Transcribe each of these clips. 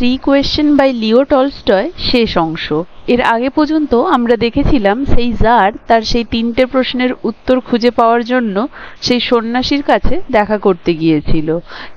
3 question by Leo Tolstoy শেষ অংশ। এর আগে পর্যন্ত আমরা দেখেছিলাম সেই জার তার সেই 3টে প্রশ্নের উত্তর খুঁজে পাওয়ার জন্য সেই সন্ন্যাসীর কাছে দেখা করতে গিয়েছিল,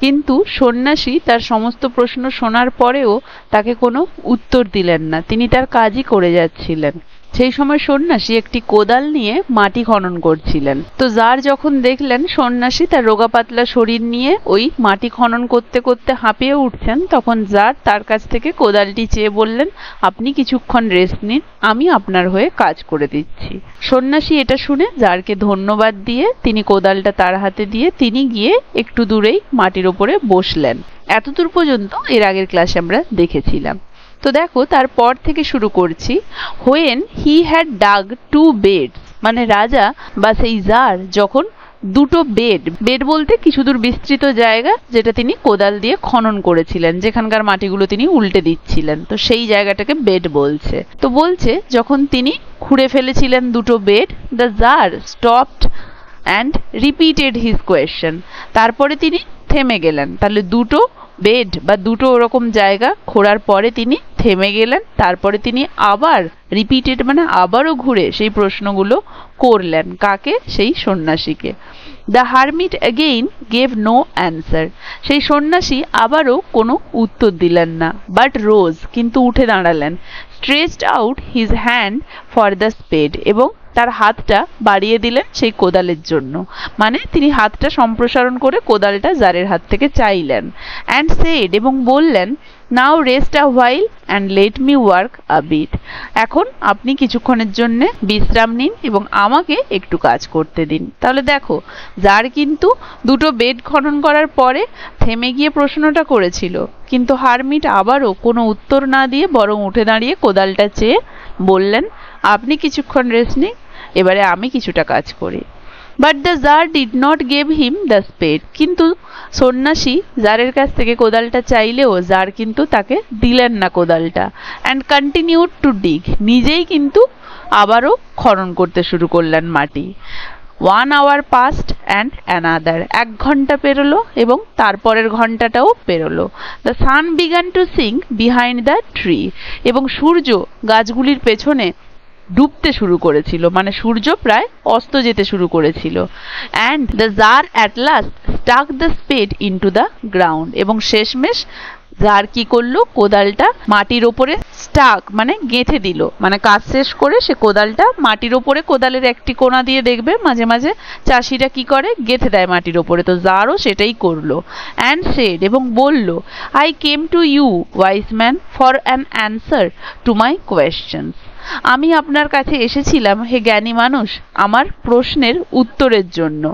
কিন্তু সন্ন্যাসী তার সমস্ত প্রশ্ন শোনার পরেও তাকে কোনো উত্তর দিলেন না, তিনি তার কাজই করে যাচ্ছিলেন। সেই সময় সন্ন্যাসী একটি কোদাল নিয়ে মাটি খনন করছিলেন। তো জার যখন দেখলেন সন্ন্যাসী তার রোগা পাতলা শরীর নিয়ে ওই মাটি খনন করতে করতে হাঁপিয়ে উঠছেন, তখন জার তার কাছ থেকে কোদালটি চেয়ে বললেন, আপনি কিছুক্ষণ রেস্ট নিন, আমি আপনার হয়ে কাজ করে দিচ্ছি। সন্ন্যাসী এটা শুনে জারকে ধন্যবাদ দিয়ে তিনি কোদালটা তার হাতে দিয়ে তিনি গিয়ে একটু দূরেই মাটির ওপরে বসলেন। এতদূর পর্যন্ত এর আগের ক্লাসে আমরা দেখেছিলাম। তো দেখো তারপর থেকে শুরু করছি। When he had dug 2 beds, মানে রাজা বা সেই জার যখন দুটো বেড বলতে কিছু দূর বিস্তৃত জায়গা যেটা তিনি কোদাল দিয়ে খনন করেছিলেন, যেখানকার মাটিগুলো তিনি উল্টে দিচ্ছিলেন, তো সেই জায়গাটাকে বেড বলছে। তো বলছে যখন তিনি খুঁড়ে ফেলেছিলেন দুটো bed, the czar stopped and repeated his question, তারপরে তিনি থেমে গেলেন। তাহলে দুটো বেড বা দুটো ওরকম জায়গা খোঁড়ার পরে তিনি থেমে গেলেন, তারপরে তিনি আবার রিপিটেড মানে আবারও ঘুরে সেই প্রশ্নগুলো করলেন। কাকে? সেই সন্ন্যাসীকে। The hermit again gave no answer, সেই সন্ন্যাসী আবারও কোনো উত্তর দিলেন না, বাট রোজ, কিন্তু উঠে দাঁড়ালেন। Stretched out his hand for the spade, এবং তার হাতটা বাড়িয়ে দিলেন সেই কোদালের জন্য, মানে তিনি হাতটা সম্প্রসারণ করে কোদালটা জারের হাত থেকে চাইলেন। অ্যান্ড সেড, এবং বললেন, now rest a while and let me work a bit, এখন আপনি কিছুক্ষণের জন্য বিশ্রাম নিন এবং আমাকে একটু কাজ করতে দিন। তাহলে দেখো জার কিন্তু দুটো বেড খনন করার পরে থেমে গিয়ে প্রশ্নটা করেছিল, কিন্তু হারমিট আবারও কোনো উত্তর না দিয়ে বরং উঠে দাঁড়িয়ে কোদালটা চেয়ে বললেন, আপনি কিছুক্ষণ রেস্ট নিন, এবারে আমি কিছুটা কাজ করি। But the czar did not gave him the spade, কিন্তু সন্ন্যাসী জারের কাছ থেকে কোদালটা চাইলেও জার কিন্তু তাকে দিলেন না কোদালটা। অ্যান্ড কন্টিনিউড টু ডিগ, নিজেই কিন্তু আবারও খনন করতে শুরু করলেন মাটি। 1 hour passed and another, 1 ঘন্টা পেরোলো এবং তারপরের ঘন্টাটাও পেরোলো। The sun began to sink behind the tree, এবং সূর্য গাছগুলির পেছনে ডুবতে শুরু করেছিল, মানে সূর্য প্রায় অস্ত যেতে শুরু করেছিল। And the czar at last stuck the spade into the ground, এবং শেষমেশ জার কি করলো, কোদালটা মাটির ওপরে স্টাক মানে গেঁথে দিল, মানে কাজ শেষ করে সে কোদালটা মাটির ওপরে, কোদালের একটি কোণা দিয়ে দেখবে মাঝে মাঝে চাষিরা কি করে, গেঁথে দেয় মাটির ওপরে, তো জারও সেটাই করলো। অ্যান্ড সেড, এবং বলল, I came to you wise man for an answer to my questions, আমি আপনার কাছে এসেছিলাম হে জ্ঞানী মানুষ আমার প্রশ্নের উত্তরের জন্য।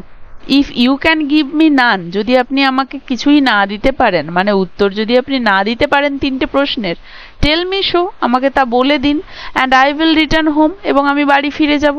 If you can give me none, যদি আপনি আমাকে কিছুই না দিতে পারেন, মানে উত্তর যদি আপনি না দিতে পারেন 3টে প্রশ্নের, টেল মি শো, আমাকে তা বলে দিন, and I will return home, এবং আমি বাড়ি ফিরে যাব।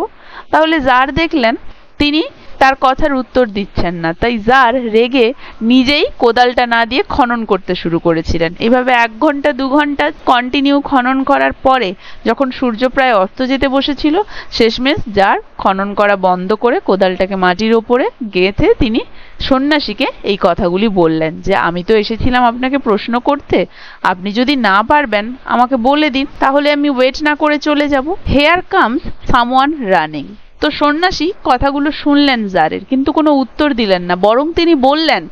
তাহলে জার দেখলেন তিনি তার কথার উত্তর দিচ্ছেন না, তাই জার রেগে নিজেই কোদালটা না দিয়ে খনন করতে শুরু করেছিলেন। এভাবে 1 ঘন্টা 2 ঘন্টা কন্টিনিউ খনন করার পরে যখন সূর্য প্রায় অস্ত যেতে বসেছিল, শেষমেশ জার খনন করা বন্ধ করে কোদালটাকে মাটির ওপরে গেঁথে তিনি সন্ন্যাসীকে এই কথাগুলি বললেন যে, আমি তো এসেছিলাম আপনাকে প্রশ্ন করতে, আপনি যদি না পারবেন আমাকে বলে দিন, তাহলে আমি ওয়েট না করে চলে যাব। হেয়ার কামস সামওয়ান রানিং, তো সন্ন্যাসী কথাগুলো শুনলেন জারের, কিন্তু কোনো উত্তর দিলেন না, বরং তিনি বললেন,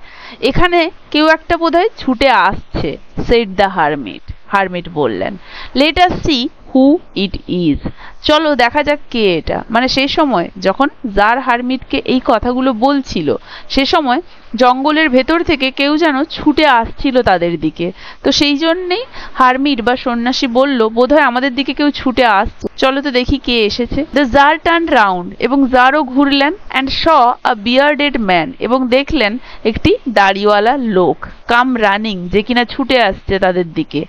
এখানে কেউ একটা বোধহয় ছুটে আসছে। সেড দ্য হারমিট, হারমিট বললেন, let us see who it is, চলো দেখা যাক কে এটা। মানে সেই সময় যখন জার হারমিটকে এই কথাগুলো বলছিল, সে সময় জঙ্গলের ভেতর থেকে কেউ যেন ছুটে আসছিল তাদের দিকে, তো সেই জন্যেই হারমিট বা সন্ন্যাসী বলল, বোধহয় আমাদের দিকে কেউ ছুটে আসছে, চলো তো দেখি কে এসেছে। দ্য জার টার্ন রাউন্ড, এবং জারও ঘুরলেন। And saw a bearded man, এবং দেখলেন একটি দাড়িওয়ালা লোক, কাম রানিং, যে কিনা ছুটে আসছে তাদের দিকে,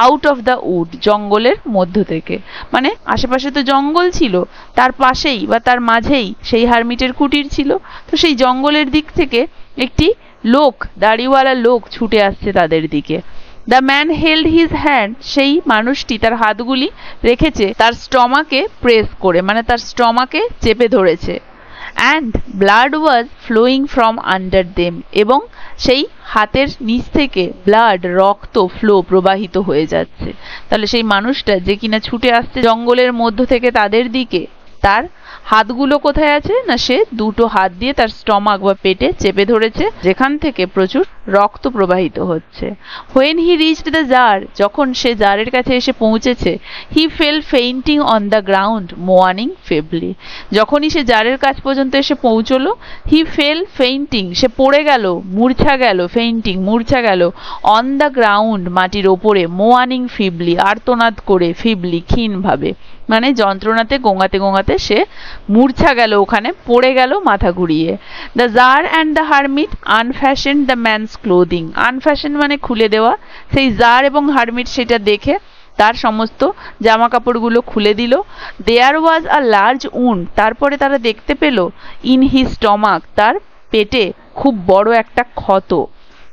আউট অফ দ্য উড, জঙ্গলের মধ্য থেকে, মানে আশেপাশে তো জঙ্গল ছিল, তার পাশেই বা তার মাঝেই সেই হারমিটের কুটির ছিল, তো সেই জঙ্গলের দিক থেকে একটি লোক, দাড়িওয়ালা লোক ছুটে আসছে তাদের দিকে। The man held his hand, সেই মানুষটি তার হাতগুলি রেখেছে তার স্টমাকে প্রেস করে, মানে তার স্টমাকে চেপে ধরেছে। And blood was flowing from under them, এবং সেই হাতের নিচ থেকে ব্লাড, রক্ত প্রবাহিত হয়ে যাচ্ছে। তাহলে সেই মানুষটা যে কিনা ছুটে আসছে জঙ্গলের মধ্য থেকে তাদের দিকে, তার হাতগুলো কোথায় আছে না, সে দুটো হাত দিয়ে তার স্টমাক বা পেটে চেপে ধরেছে, যেখান থেকে প্রচুর রক্ত প্রবাহিত হচ্ছে। When he reached the czar, যখন সে জারের কাছে এসে পৌঁছেছে, he fell fainting on the ground moaning feebly, যখনই সে জারের কাছ পর্যন্ত এসে পৌঁছলো, হি ফেল ফেইন্টিং, সে পড়ে গেল, মূর্ছা গেল, ফেইন্টিং মূর্ছা গেল, অন দ্য গ্রাউন্ড মাটির ওপরে, মোয়ানিং ফিবলি আর্তনাদ করে, ফিবলি ক্ষীণভাবে, মানে যন্ত্রণাতে গোঙাতে গোঙাতে সে মূর্ছা গেল, ওখানে পড়ে গেল মাথা ঘুরিয়ে। The tsar and the hermit unfastened the man's clothing, unfastened মানে খুলে দেওয়া, সেই জার এবং হারমিট সেটা দেখে তার সমস্ত জামা কাপড়গুলো খুলে দিল। দেয়ার ওয়াজ আ লার্জ উন্ড, তারপরে তারা দেখতে পেল, ইন হিজ স্টমাক, তার পেটে খুব বড় একটা ক্ষত।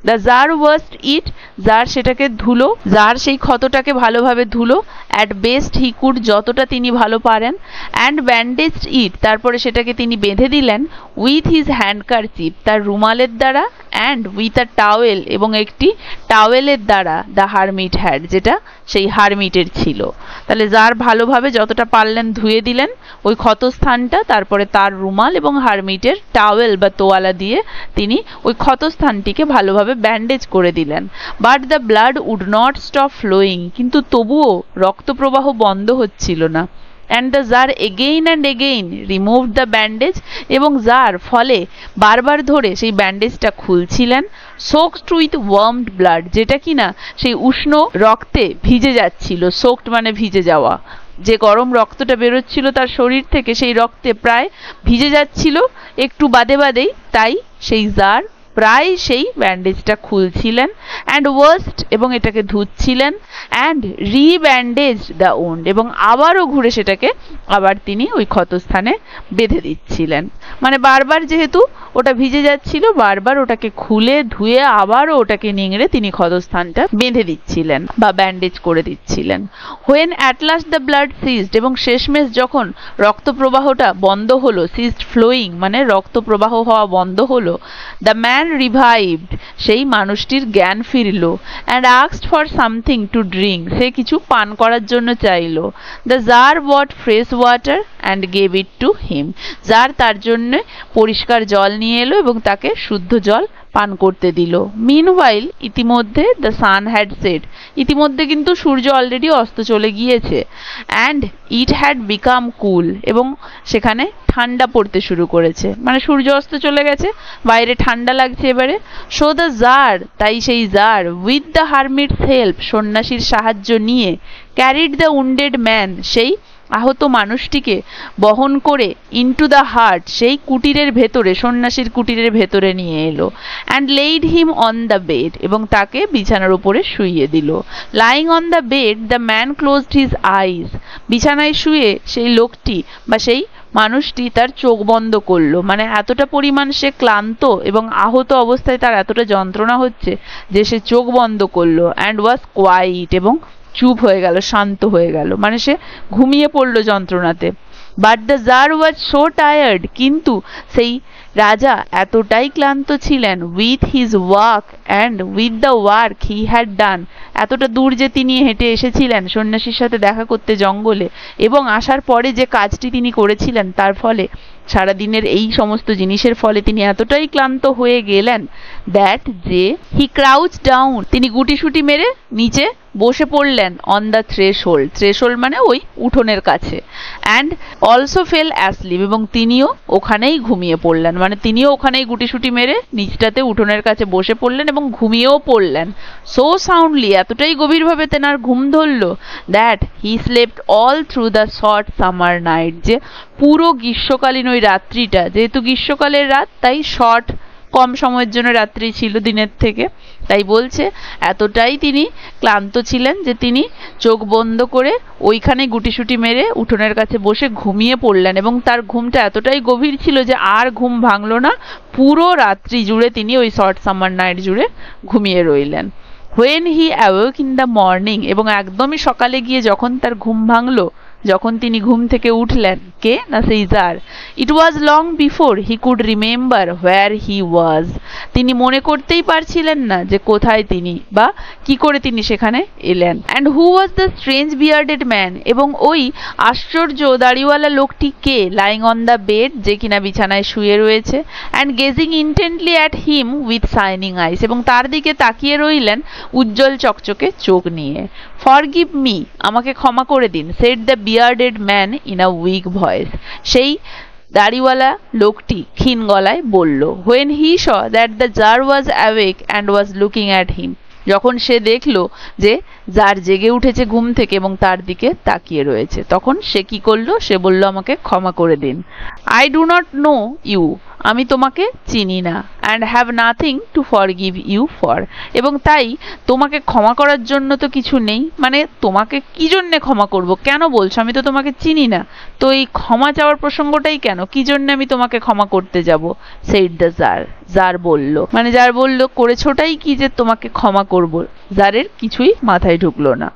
The czar washed it, czar সেটাকে ধুলো, জার সেই ক্ষতটাকে ভালোভাবে ধুলো, অ্যাট বেস্ট হি কুড, যতটা তিনি ভালো পারেন, অ্যান্ড ব্যান্ডেজড ইট, তারপরে সেটাকে তিনি বেঁধে দিলেন, উইথ হিজ হ্যান্ডকারচিপ, তার রুমালের দ্বারা, অ্যান্ড উইথ আ টাওয়েল, এবং একটি টাওয়েলের দ্বারা, দ্য হারমিট হ্যাড, যেটা সেই হারমিটের ছিল। তাহলে জার ভালোভাবে যতটা পারলেন ধুয়ে দিলেন ওই ক্ষতস্থানটা, তারপরে তার রুমাল এবং হারমিটের টাওয়েল বা তোয়ালা দিয়ে তিনি ওই ক্ষতস্থানটিকে ভালোভাবে ব্যান্ডেজ করে দিলেন। But the blood would not stop flowing, কিন্তু তবুও রক্তপ্রবাহ বন্ধ হচ্ছিল না। And the czar again and again removed the bandage, এবং জার ফলে বারবার ধরে সেই ব্যান্ডেজটা খুলছিলেন। সোকড উইথ ওয়ার্মড ব্লাড, যেটা কিনা সেই উষ্ণ রক্তে ভিজে যাচ্ছিল, সোকড মানে ভিজে যাওয়া, যে গরম রক্তটা বেরোচ্ছিল তার শরীর থেকে সেই রক্তে প্রায় ভিজে যাচ্ছিল একটু বাদে বাদেই, তাই সেই জার প্রায় সেই ব্যান্ডেজটা খুলছিলেন, অ্যান্ড ওয়াস্ট, এবং এটাকে ধুচ্ছিলেন, অ্যান্ড রিব্যান্ডেজ দ্য উন্ড, এবং আবারও ঘুরে সেটাকে আবার তিনি ওই ক্ষতস্থানে বেঁধে দিচ্ছিলেন। মানে বারবার যেহেতু ওটা ভিজে যাচ্ছিল, বারবার ওটাকে খুলে ধুয়ে আবারও ওটাকে নিংড়ে তিনি ক্ষতস্থানটা বেঁধে দিচ্ছিলেন বা ব্যান্ডেজ করে দিচ্ছিলেন। When at last the blood ceased, এবং শেষমেশ যখন রক্তপ্রবাহটা বন্ধ হলো, সিজড ফ্লোয়িং মানে রক্তপ্রবাহ হওয়া বন্ধ হলো, দ্য ম্যান রিভাইভড, সেই মানুষটির জ্ঞান ফিরল, and asked for something to drink, সে কিছু পান করার জন্য চাইল। The tsar brought fresh water and gave it to him, tsar তার জন্য পরিষ্কার জল নিয়ে এলো এবং তাকে শুদ্ধ জল পান করতে দিল। মিনওয়াইল, ইতিমধ্যে দ্য সান হ্যাড সেট, ইতিমধ্যে কিন্তু সূর্য অলরেডি অস্ত চলে গিয়েছে। অ্যান্ড ইট হ্যাড বিকাম কুল, এবং সেখানে ঠান্ডা পড়তে শুরু করেছে, মানে সূর্য অস্ত চলে গেছে, বাইরে ঠান্ডা লাগছে এবারে। সো দ্য জার, তাই সেই জার, উইথ দ্য হারমিটস হেল্প, সন্ন্যাসীর সাহায্য নিয়ে, ক্যারিড দ্য উন্ডেড ম্যান, সেই আহত মানুষটিকে বহন করে, ইনটু দ্য হার্ট, সেই কুটিরের ভেতরে, সন্ন্যাসীর কুটিরের ভেতরে নিয়ে এলো। And laid him on the bed, এবং তাকে বিছানার উপরে শুইয়ে দিল। Lying on the bed the man closed his eyes, বিছানায় শুয়ে সেই লোকটি বা সেই মানুষটি তার চোখ বন্ধ করলো, মানে এতটা পরিমাণ সে ক্লান্ত এবং আহত অবস্থায় তার এতটা যন্ত্রণা হচ্ছে যে সে চোখ বন্ধ করলো। অ্যান্ড ওয়াজ কোয়াইট, এবং চুপ হয়ে গেল, শান্ত হয়ে গেল, মানে সে ঘুমিয়ে পড়লো যন্ত্রণাতে। But the tsar was so tired, কিন্তু সেই রাজা এতটাই ক্লান্ত ছিলেন, with his work and with the work he had done, এতটা দূর যে তিনি হেঁটে এসেছিলেন সন্ন্যাসীর সাথে দেখা করতে জঙ্গলে, এবং আসার পরে যে কাজটি তিনি করেছিলেন তার ফলে, সারাদিনের এই সমস্ত জিনিসের ফলে তিনি এতটাই ক্লান্ত হয়ে গেলেন, দ্যাট যে হি ক্রাউচ ডাউন, তিনি গুটিসুটি মেরে নিচে বসে পড়লেন, অন দ্য থ্রেশহোল্ড, থ্রেশহোল্ড মানে ওই উঠোনের কাছে, অ্যান্ড অলসো ফেল অ্যাসলিপ, এবং তিনিও ওখানেই ঘুমিয়ে পড়লেন, মানে তিনিও ওখানেই গুটিসুটি মেরে নিচটাতে উঠোনের কাছে বসে পড়লেন এবং ঘুমিয়েও পড়লেন। সো সাউন্ডলি, এতটাই গভীরভাবে তেনার ঘুম ধরল, that he slept all through the short summer night, যে পুরো গ্রীষ্মকালীন ওই রাত্রিটা, যেহেতু গ্রীষ্মকালের রাত তাই শর্ট, কম সময়ের জন্য রাত্রি ছিল দিনের থেকে, তাই বলছে এতটাই তিনি ক্লান্ত ছিলেন যে তিনি চোখ বন্ধ করে ওইখানে গুটিসুটি মেরে উঠোনের কাছে বসে ঘুমিয়ে পড়লেন, এবং তার ঘুমটা এতটাই গভীর ছিল যে আর ঘুম ভাঙল না, পুরো রাত্রি জুড়ে তিনি ওই শর্ট সামার নাইট জুড়ে ঘুমিয়ে রইলেন। When he awake in the morning, এবং একদমই সকালে গিয়ে যখন তার ঘুম ভাঙলো, যখন তিনি ঘুম থেকে উঠলেন। কে? না সেই tsar. It was long before he could remember where he was. তিনি মনে করতেই পারছিলেন না যে কোথায় তিনি বা কি করে তিনি সেখানে এলেন। And who was the strange bearded man, এবং ওই আশ্চর্য দাড়িওয়ালা লোকটি কে? লাইং অন দ্য বেড, যে কিনা বিছানায় শুয়ে রয়েছে। And gazing intently at him with shining eyes, এবং তার দিকে তাকিয়ে রইলেন উজ্জ্বল চকচকে চোখ নিয়ে। ফরগিভ মি, আমাকে ক্ষমা করে দিন, said the bearded man in a weak voice, সেই দাড়িওয়ালা লোকটি ক্ষীণ গলায় বলল। When he saw that the tsar was awake and was looking at him, যখন সে দেখলো যে জার জেগে উঠেছে ঘুম থেকে এবং তার দিকে তাকিয়ে রয়েছে, তখন সে কি করলো? সে বলল, আমাকে ক্ষমা করে দিন। I do not know you, আমি তোমাকে চিনি না। And have nothing to forgive you for, এবং তাই তোমাকে ক্ষমা করার জন্য তো কিছু নেই। মানে তোমাকে কি জন্যে ক্ষমা করব? কেন বলছো? আমি তো তোমাকে চিনি না, তো এই ক্ষমা চাওয়ার প্রসঙ্গটাই কেন? কি জন্য আমি তোমাকে ক্ষমা করতে যাব? সেইড দ্য জার, জার বলল। মানে জার বলল, করেছোটাই কি যে তোমাকে ক্ষমা করব? জারের কিছুই মাথায় ঢুকলো না।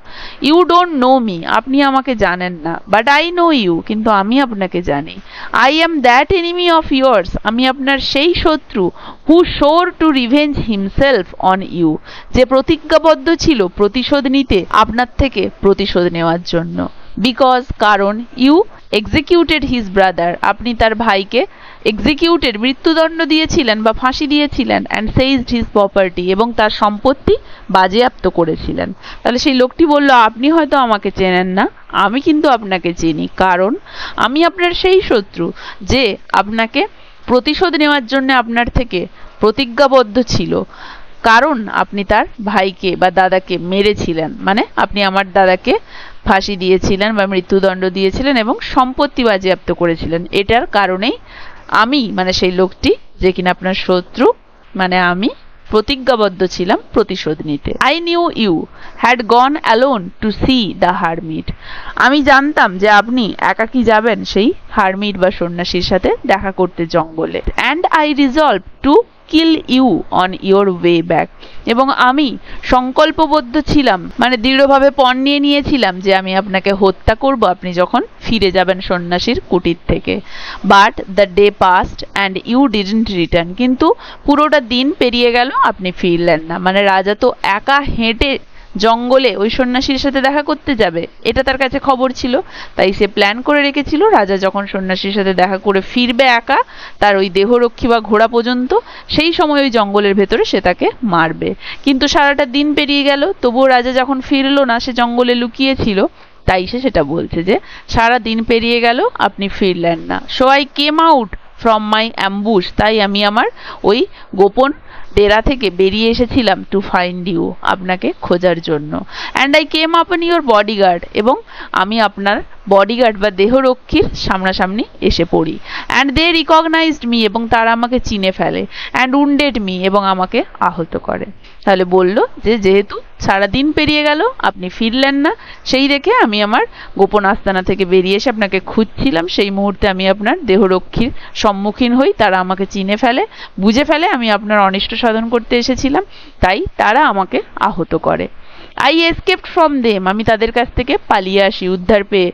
ইউ ডোন্ট নো মি, আপনি আমাকে জানেন না। বাট আই নো ইউ, কিন্তু আমি আপনাকে জানি। I am that enemy of yours, আমি আপনার সেই শত্রু। Who swore to revenge himself on you, যে প্রতিজ্ঞাবদ্ধ ছিল প্রতিশোধ নিতে, আপনার থেকে প্রতিশোধ নেওয়ার জন্য। বিকজ, কারণ, ইউ এক্সিকিউটেড হিজ ব্রাদার, আপনি তার ভাইকে এক্সিকিউটেড মৃত্যুদণ্ড দিয়েছিলেন বা ফাঁসি দিয়েছিলেন। অ্যান্ড সেইজড হিজ প্রপার্টি, এবং তার সম্পত্তি বাজেয়াপ্ত করেছিলেন। তাহলে সেই লোকটি বলল, আপনি হয়তো আমাকে চেনেন না, আমি কিন্তু আপনাকে চিনি, কারণ আমি আপনার সেই শত্রু যে আপনাকে প্রতিশোধ নেওয়ার জন্য আপনার থেকে প্রতিজ্ঞাবদ্ধ ছিল, কারণ আপনি তার ভাইকে বা দাদাকে মেরেছিলেন। মানে আপনি আমার দাদাকে ফাঁসি দিয়েছিলেন বা মৃত্যুদণ্ড দিয়েছিলেন এবং সম্পত্তি বাজেয়াপ্ত করেছিলেন। এটার কারণেই আমি, মানে সেই লোকটি যে কিনা আপনার শত্রু, মানে আমি প্রতিজ্ঞাবদ্ধ ছিলাম প্রতিশোধ নিতে। I knew you had gone alone to see the hermit, আমি জানতাম যে আপনি একাকী যাবেন সেই হারমিট বা সন্ন্যাসীর সাথে দেখা করতে জঙ্গলে। And I resolved to kill you on your way back, এবং আমি সংকল্পবদ্ধ ছিলাম, মানে দৃঢ়ভাবে পণ নিয়ে নিয়েছিলাম যে আমি আপনাকে হত্যা করব আপনি যখন ফিরে যাবেন সন্ন্যাসীর কুটির থেকে। But the day passed and you didn't return, কিন্তু পুরোটা দিন পেরিয়ে গেল, আপনি ফিরলেন না। মানে রাজা তো একা হেঁটে জঙ্গলে ওই সন্ন্যাসীর সাথে দেখা করতে যাবে, এটা তার কাছে খবর ছিল। তাই সে প্ল্যান করে রেখেছিল, রাজা যখন সন্ন্যাসীর সাথে দেখা করে ফিরবে একা, তার ওই দেহরক্ষী বা ঘোড়া পর্যন্ত, সেই সময় ওই জঙ্গলের ভেতরে সে তাকে মারবে। কিন্তু সারাটা দিন পেরিয়ে গেল, তবুও রাজা যখন ফিরলো না, সে জঙ্গলে লুকিয়েছিল, তাই সে সেটা বলছে যে সারা দিন পেরিয়ে গেল, আপনি ফিরলেন না। So I came out from my ambush, তাই আমি আমার ওই গোপন ডেরা থেকে বেরিয়ে এসেছিলাম টু ফাইন্ড ইউ, আপনাকে খোঁজার জন্য। অ্যান্ড আই কেম আপন ইউর বডিগার্ড, এবং আমি আপনার বডিগার্ড বা দেহরক্ষীর সামনাসামনি এসে পড়ি। অ্যান্ড দে রিকগনাইজড মি, এবং তারা আমাকে চিনে ফেলে। অ্যান্ড উন্ডেড মি, এবং আমাকে আহত করে। তাহলে বলল যে যেহেতু সারাদিন পেরিয়ে গেল, আপনি ফিরলেন না, সেই রেখে আমি আমার গোপন আস্তানা থেকে বেরিয়ে এসে আপনাকে খুঁজছিলাম। সেই মুহূর্তে আমি আপনার দেহরক্ষীর সম্মুখীন হই, তারা আমাকে চিনে ফেলে, বুঝে ফেলে আমি আপনার অনিষ্ট সাধন করতে এসেছিলাম, তাই তারা আমাকে আহত করে। আই এসকেপড ফ্রম দেম, আমি তাদের কাছ থেকে পালিয়ে আসি উদ্ধার পেয়ে।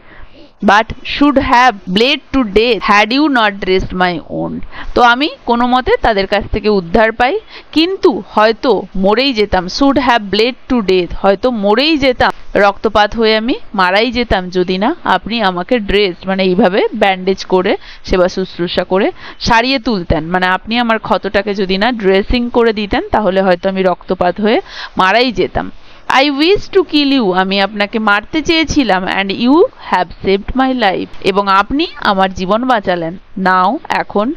But should have bled to death had you not dressed my own, তো আমি কোনো মতে তাদের কাছ থেকে উদ্ধার পাই, কিন্তু হয়তো মরেই যেতাম। Should have bled to death, হয়তো মরেই যেতাম, রক্তপাত হয়ে আমি মারাই যেতাম, যদি না আপনি আমাকে ড্রেস, মানে এইভাবে ব্যান্ডেজ করে সেবা শুশ্রূষা করে সারিয়ে তুলতেন। মানে আপনি আমার ক্ষতটাকে যদি না ড্রেসিং করে দিতেন, তাহলে হয়তো আমি রক্তপাত হয়ে মারাই যেতাম। I wish to kill you, আমি আপনাকে মারতে চেয়েছিলাম। And you have saved my life, এবং আপনি আমার জীবন বাঁচালেন। নাও, এখন,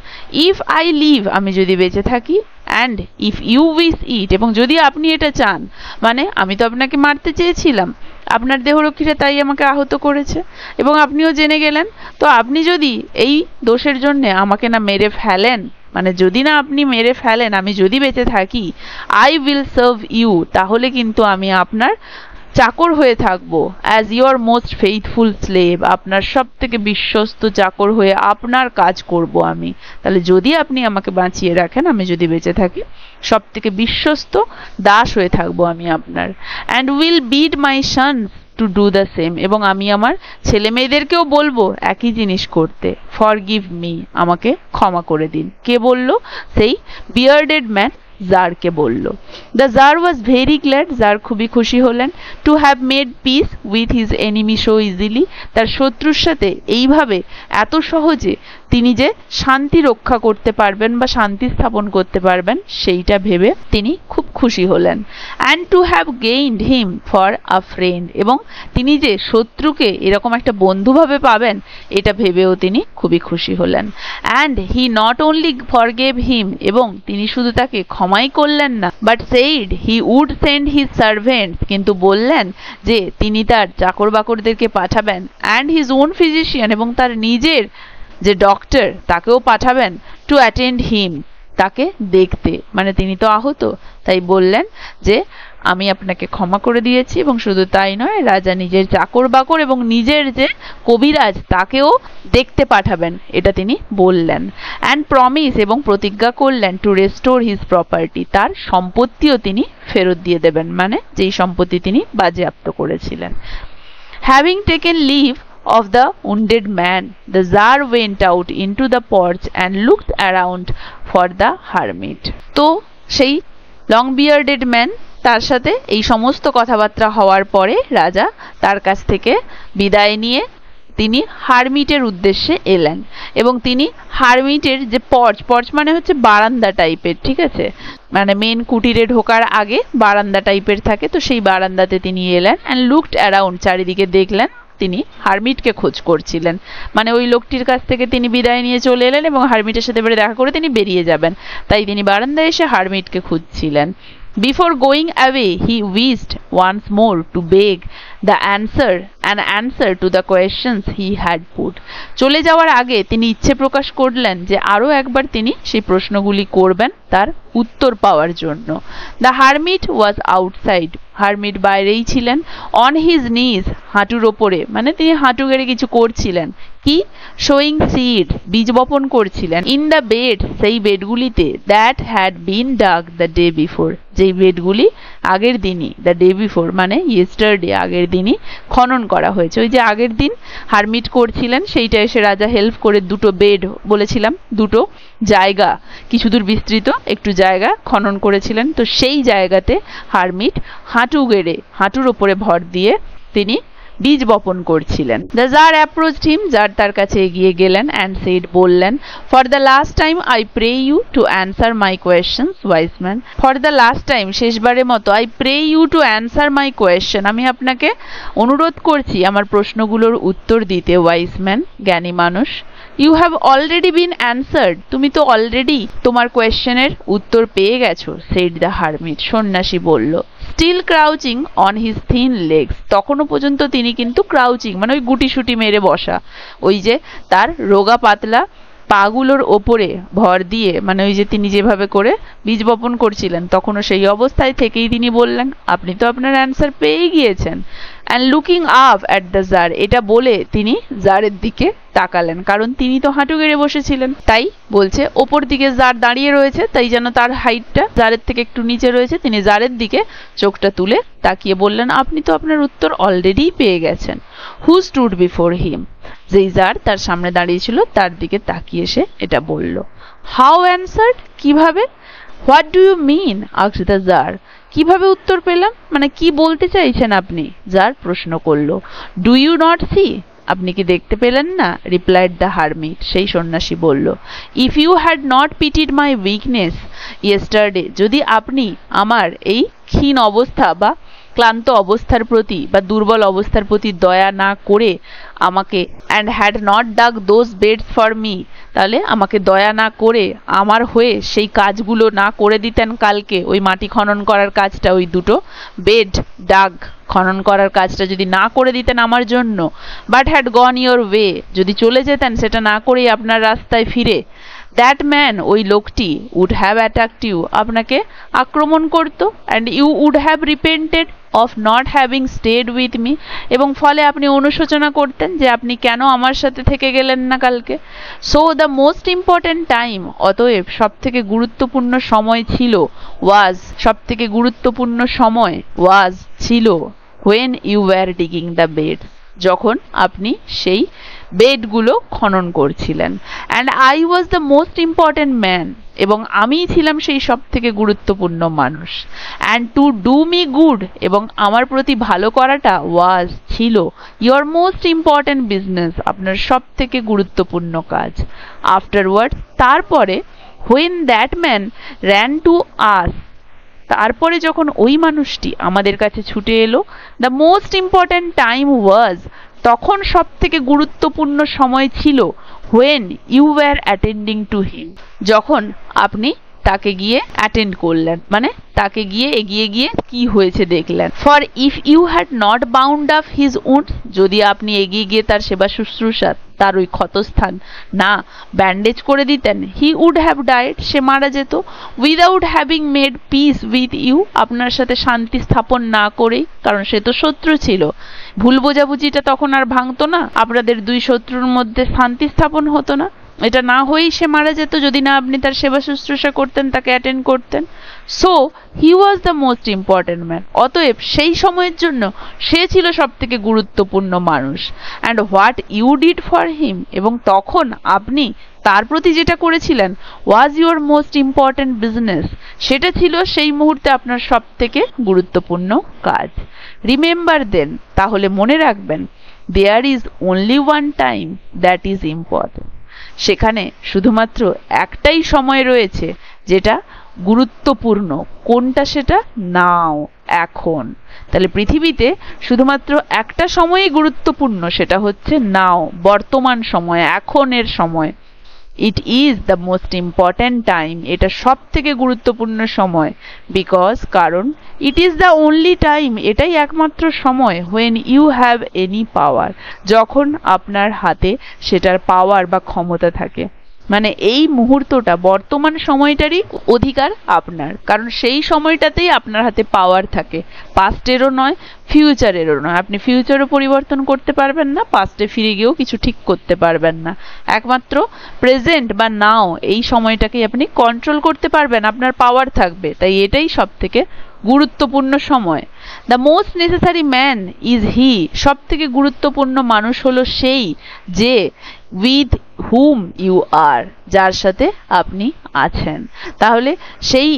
ইফ আই লিভ, আমি যদি বেঁচে থাকি, অ্যান্ড ইফ ইউ উইশ ইট, এবং যদি আপনি এটা চান, মানে আমি তো আপনাকে মারতে চেয়েছিলাম, আপনার দেহরক্ষীরা তাই আমাকে আহত করেছে, এবং আপনিও জেনে গেলেন, তো আপনি যদি এই দোষের জন্যে আমাকে না মেরে ফেলেন, মানে যদি না আপনি মেরে ফেলেন, আমি যদি বেঁচে থাকি, আই উইল সার্ভ ইউ, তাহলে কিন্তু আমি আপনার চাকর হয়ে থাকবো। As your most faithful slave, আপনার সব থেকে বিশ্বস্ত চাকর হয়ে আপনার কাজ করব আমি। তাহলে যদি আপনি আমাকে বাঁচিয়ে রাখেন, আমি যদি বেঁচে থাকি, সব থেকে বিশ্বস্ত দাস হয়ে থাকবো আমি আপনার। And will bid my sons to do the same, এবং আমি আমার ছেলে মেয়েদেরকেও বলবো একই জিনিস করতে। ফরগিভ মি, আমাকে ক্ষমা করে দিন। কে বলল? সেই বিয়ার্ডেড ম্যান জারকে বলল। The tsar was very glad, tsar খুবই খুশি হলেন, to have made peace with his enemy so easily, তার শত্রুর সাথে এইভাবে এত সহজে তিনি যে শান্তি রক্ষা করতে পারবেন বা শান্তি স্থাপন করতে পারবেন সেইটা ভেবে তিনি খুব খুশি হলেন। And to have gained him for a friend, এবং তিনি যে শত্রুকে এরকম একটা বন্ধুভাবে পাবেন এটা ভেবেও তিনি খুবই খুশি হলেন। And he not only forgave him, এবং তিনি শুধু তাকে ক্ষমাই করলেন না, but said he would send his servants, কিন্তু বললেন যে তিনি তার চাকর বাকরদেরকে পাঠাবেন, অ্যান্ড হিজ ওন ফিজিশিয়ান, এবং তার নিজের যে ডক্টর তাকেও পাঠাবেন, টু অ্যাটেন্ড হিম, তাকে দেখতে, মানে তিনি তো আহত, তাই বললেন যে আমি আপনাকে ক্ষমা করে দিয়েছি, এবং শুধু তাই নয়, রাজা নিজের চাকর বাকর এবং নিজের যে কবিরাজ তাকেও দেখতে পাঠাবেন, এটা তিনি বললেন। অ্যান্ড প্রমিস, এবং প্রতিজ্ঞা করলেন, টু রেস্টোর হিজ প্রপার্টি, তার সম্পত্তিও তিনি ফেরত দিয়ে দেবেন, মানে যেই সম্পত্তি তিনি বাজেয়াপ্ত করেছিলেন। Having taken leave of the wounded man, the Tsar went out into the porch and looked around for the hermit. তো সেই লং বিয়ার্ডেড ম্যান তার সাথে এই সমস্ত কথাবার্তা হওয়ার পরে রাজা তার কাছ থেকে বিদায় নিয়ে তিনি হারমিটের উদ্দেশ্যে এলেন, এবং তিনি হারমিটের যে পর্চ মানে হচ্ছে বারান্দা টাইপের, ঠিক আছে, মানে মেন কুটিরে ঢোকার আগে বারান্দা টাইপের থাকে, তো সেই বারান্দাতে তিনি এলেন। অ্যান্ড লুকড অ্যারাউন্ড, চারিদিকে দেখলেন, তিনি হারমিটকে খোঁজ করছিলেন, মানে ওই লোকটির কাছ থেকে তিনি বিদায় নিয়ে চলে এলেন এবং হারমিটের সাথে এবারে দেখা করে তিনি বেরিয়ে যাবেন, তাই তিনি বারান্দায় এসে হারমিটকে খুঁজছিলেন। Before going away he wished once more to beg the answer to the questions he had put, চলে যাওয়ার আগে তিনি ইচ্ছে প্রকাশ করলেন যে আরও একবার তিনি সেই প্রশ্নগুলি করবেন তার উত্তর পাওয়ার জন্য। The hermit was outside, hermit বাইরেই ছিলেন। অন হিজ নিজ, হাঁটুর ওপরে, মানে তিনি হাঁটু গেড়ে কিছু করছিলেন, কি? শোয়িং সিড, বীজ বপন করছিলেন। ইন দ্য বেড, সেই বেডগুলিতে, that had been dug the day before, যেই বেডগুলি আগের দিনই, দ্য ডে বিফোর মানে ইয়েস্টারডে, আগের দিনই খনন করা হয়েছে। ওই যে আগের দিন হারমিট করছিলেন সেইটা এসে রাজা হেল্প করে দুটো বেড, বলেছিলাম দুটো জায়গা, কিছু দূর বিস্তৃত একটু জায়গা খনন করেছিলেন, তো সেই জায়গাতে হারমিট হাঁটু গেড়ে, হাঁটুর ওপরে ভর দিয়ে তিনি বীজ বপন করছিলেন। The tsar approached him, tsar তার কাছে এগিয়ে গেলেন, অ্যান্ড সেড, বললেন, for the last time I pray you to answer my questions wise man, for the last time, শেষবারের মতো, I pray you to answer my question, আমি আপনাকে অনুরোধ করছি আমার প্রশ্নগুলোর উত্তর দিতে, ওয়াইজ ম্যান, জ্ঞানী মানুষ। You have already been answered, তুমি তো অলরেডি তোমার কোয়েশ্চেনের উত্তর পেয়ে গেছো, সেড দ্য হারমিট, সন্ন্যাসী বলল। Still crouching on his thin legs, তখনও পর্যন্ত তিনি কিন্তু ক্রাউচিং মানে ওই গুটিসুটি মেরে বসা, ওই যে তার রোগা পাতলা পাগুলোর ওপরে ভর দিয়ে, মানে ওই যে তিনি যেভাবে করে বীজ বপন করছিলেন তখনও সেই অবস্থায় থেকেই তিনি বললেন, আপনি তো আপনার অ্যান্সার পেয়েই গিয়েছেন। And looking up at the tsar, এটা বলে তিনি জারের দিকে তাকালেন, কারণ তিনি তো হাঁটু গেড়ে বসেছিলেন, তাই বলছে ওপর দিকে জার দাঁড়িয়ে রয়েছে, তাই যেন তার হাইটটা জারের থেকে একটু নিচে রয়েছে, তিনি জারের দিকে চোখটা তুলে তাকিয়ে বললেন, আপনি তো আপনার উত্তর অলরেডি পেয়ে গেছেন। হু স্টুড বিফোর হিম, যেই জার তার সামনে দাঁড়িয়েছিল তার দিকে তাকিয়ে সে এটা বলল। হাউ অ্যান্সার্ড, কিভাবে? What do you mean, asked the tsar, কিভাবে উত্তর পেলাম, মানে কি বলতে চাইছেন আপনি? জার প্রশ্ন করলো। ডু ইউ নট সি, আপনি কি দেখতে পেলেন না? রিপ্লাইড দ্য হারমিট, সেই সন্ন্যাসী বলল। If you had not pitied my weakness yesterday, যদি আপনি আমার এই ক্ষীণ অবস্থা বা ক্লান্ত অবস্থার প্রতি বা দুর্বল অবস্থার প্রতি দয়া না করে আমাকে, and had not dug those beds for me, তাহলে আমাকে দয়া না করে আমার হয়ে সেই কাজগুলো না করে দিতেন কালকে, ওই মাটি খনন করার কাজটা, ওই দুটো বেড ডাগ খনন করার কাজটা যদি না করে দিতেন আমার জন্য, but had gone your way, যদি চলে যেতেন সেটা না করেই আপনার রাস্তায় ফিরে, দ্যাট ম্যান, ওই লোকটি, উড হ্যাভ অ্যাটাকড ইউ, আপনাকে আক্রমণ করত, and you would have repented of not having stayed with me, এবং ফলে আপনি অনুশোচনা করতেন যে আপনি কেন আমার সাথে থেকে গেলেন না কালকে। So the most important time, অতএব সব থেকে গুরুত্বপূর্ণ সময় ছিল, ওয়াজ, সব থেকে গুরুত্বপূর্ণ সময়, ওয়াজ ছিল, when you were digging the beds, যখন আপনি সেই বেডগুলো খনন করছিলেন। and I was the most important man, এবং আমিই ছিলাম সেই সব থেকে গুরুত্বপূর্ণ মানুষ। and to do me good, এবং আমার প্রতি ভালো করাটা was ছিল your most important business, আপনার সব থেকে গুরুত্বপূর্ণ কাজ। afterwards, তারপরে when that man ran to us, তারপরে যখন ওই মানুষটি আমাদের কাছে ছুটে এলো, the most important time was, তখন সব থেকে গুরুত্বপূর্ণ সময় ছিল when you were attending to him, যখন আপনি তাকে গিয়ে অ্যাটেন্ড করলেন, মানে তাকে গিয়ে এগিয়ে গিয়ে কি হয়েছে দেখলেন। for if you had not bound up his wound, যদি আপনি এগিয়ে গিয়ে তার সেবা শুশ্রূষা, তার ওই ক্ষতস্থান না ব্যান্ডেজ করে দিতেন, he would have died, সে মারা যেত, without having made peace with you, আপনার সাথে শান্তি স্থাপন না করেই, কারণ সে তো শত্রু ছিল। ভুল বোঝাবুঝিটা তখন আর ভাঙতো না, আপনাদের দুই শত্রুর মধ্যে শান্তি স্থাপন হতো না, এটা না হয়েই সে মারা যেত যদি না আপনি তার সেবা শুশ্রূষা করতেন, তাকে অ্যাটেন্ড করতেন। So he was the most important man, অতএব সেই সময়ের জন্য সে ছিল সব থেকে গুরুত্বপূর্ণ মানুষ। And what you did for him, এবং তখন আপনি তার প্রতি যেটা করেছিলেন, was your most important business, সেটা ছিল সেই মুহূর্তে আপনার সব থেকে গুরুত্বপূর্ণ কাজ। রিমেম্বার দেন, তাহলে মনে রাখবেন, there is only one time that is important, সেখানে শুধুমাত্র একটাই সময় রয়েছে যেটা গুরুত্বপূর্ণ। কোনটা সেটা? নাও, এখন। তাহলে পৃথিবীতে শুধুমাত্র একটা সময়ই গুরুত্বপূর্ণ, সেটা হচ্ছে নাও, বর্তমান সময়, এখনের সময়। It is the most important time, এটা সব থেকে গুরুত্বপূর্ণ সময়। বিকজ, কারণ it is the only time, এটাই একমাত্র সময়, when you have any power, যখন আপনার হাতে সেটার পাওয়ার বা ক্ষমতা থাকে। মানে এই মুহূর্তটা, বর্তমান সময়টারই অধিকার আপনার, কারণ সেই সময়টাতেই আপনার হাতে পাওয়ার থাকে। পাস্টেরও নয়, ফিউচারেরও নয়। আপনি ফিউচারও পরিবর্তন করতে পারবেন না, পাস্টে ফিরে গিয়েও কিছু ঠিক করতে পারবেন না। একমাত্র প্রেজেন্ট বা নাও, এই সময়টাকেই আপনি কন্ট্রোল করতে পারবেন, আপনার পাওয়ার থাকবে। তাই এটাই সব থেকে গুরুত্বপূর্ণ সময়। The most necessary man is he, সব থেকে গুরুত্বপূর্ণ মানুষ হলো সেই যে উইথ হুম ইউ আর, যার সাথে আপনি আছেন। তাহলে সেই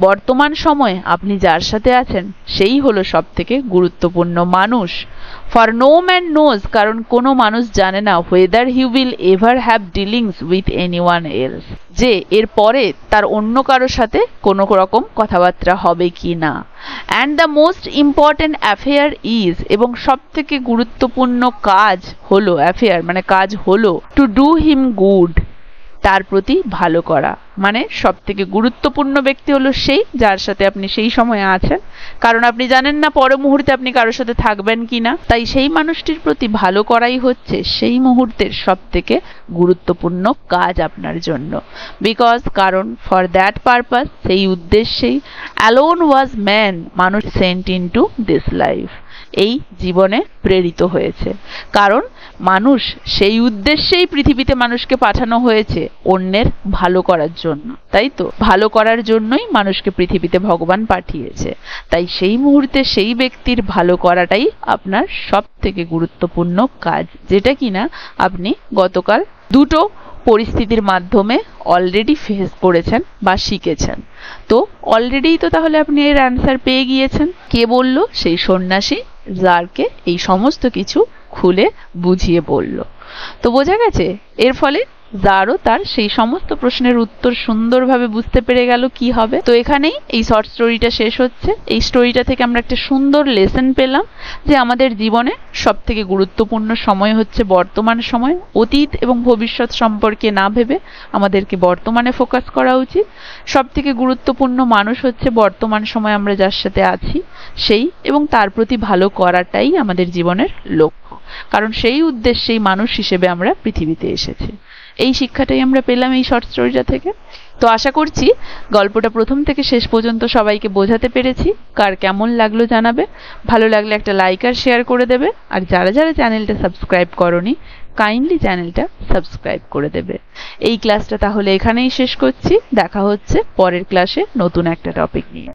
বর্তমান সময়ে আপনি যার সাথে আছেন সেই হলো সব থেকে গুরুত্বপূর্ণ মানুষ। ফর নো ম্যান নোজ, কারণ কোনো মানুষ জানে না, whether he will ever have dealings with anyone else, যে এর পরে তার অন্য কারোর সাথে কোনো রকম কথাবার্তা হবে কি না। And the most important affair is, এবং সব থেকে গুরুত্বপূর্ণ কাজ হলো, অ্যাফেয়ার মানে কাজ হলো, টু ডু হিম গুড, তার প্রতি ভালো করা। মানে সব থেকে গুরুত্বপূর্ণ ব্যক্তি হলো সেই যার সাথে আপনি সেই সময়ে আছেন, কারণ আপনি জানেন না পর মুহূর্তে আপনি কারোর সাথে থাকবেন কিনা। তাই সেই মানুষটির প্রতি ভালো করাই হচ্ছে সেই মুহূর্তের সব থেকে গুরুত্বপূর্ণ কাজ আপনার জন্য। বিকজ, কারণ ফর দ্যাট পারপাস, সেই উদ্দেশ্যেই, অ্যালোন ওয়াজ ম্যান, মানুষ সেন্ট ইনটু দিস লাইফ, এই জীবনে প্রেরিত হয়েছে। কারণ মানুষ সেই উদ্দেশ্যেই পৃথিবীতে মানুষকে পাঠানো হয়েছে, অন্যের ভালো করার জন্য। তাই তো, ভালো করার জন্যই মানুষকে পৃথিবীতে ভগবান পাঠিয়েছে। তাই সেই মুহূর্তে সেই ব্যক্তির ভালো করাটাই আপনার সব থেকে গুরুত্বপূর্ণ কাজ, যেটা কিনা আপনি গতকাল দুটো পরিস্থিতির মাধ্যমে অলরেডি ফেস করেছেন বা শিখেছেন। তো অলরেডি তো তাহলে আপনি এর অ্যান্সার পেয়ে গিয়েছেন। কে বলল? সেই সন্ন্যাসী, যারকে এই সমস্ত কিছু খুলে বুঝিয়ে বলল। তো বোঝা গেছে, এর ফলে যারও তার সেই সমস্ত প্রশ্নের উত্তর সুন্দরভাবে বুঝতে পেরে গেল কি হবে। তো এখানেই এই শর্ট স্টোরিটা শেষ হচ্ছে। এই স্টোরিটা থেকে আমরা একটা সুন্দর লেসন পেলাম যে আমাদের জীবনে সব থেকে গুরুত্বপূর্ণ সময় হচ্ছে বর্তমান সময়। অতীত এবং ভবিষ্যৎ সম্পর্কে না ভেবে আমাদেরকে বর্তমানে ফোকাস করা উচিত। সব থেকে গুরুত্বপূর্ণ মানুষ হচ্ছে বর্তমান সময় আমরা যার সাথে আছি সেই, এবং তার প্রতি ভালো করাটাই আমাদের জীবনের লক্ষ্য, কারণ সেই উদ্দেশ্যেই মানুষ হিসেবে আমরা পৃথিবীতে এসেছি। এই শিক্ষাটাই আমরা পেলাম এই শর্ট স্টোরিটা থেকে। তো আশা করছি গল্পটা প্রথম থেকে শেষ পর্যন্ত সবাইকে বোঝাতে পেরেছি। কার কেমন লাগলো জানাবে, ভালো লাগলে একটা লাইক আর শেয়ার করে দেবে, আর যারা যারা চ্যানেলটা সাবস্ক্রাইব করনি কাইন্ডলি চ্যানেলটা সাবস্ক্রাইব করে দেবে। এই ক্লাসটা তাহলে এখানেই শেষ করছি। দেখা হচ্ছে পরের ক্লাসে নতুন একটা টপিক নিয়ে।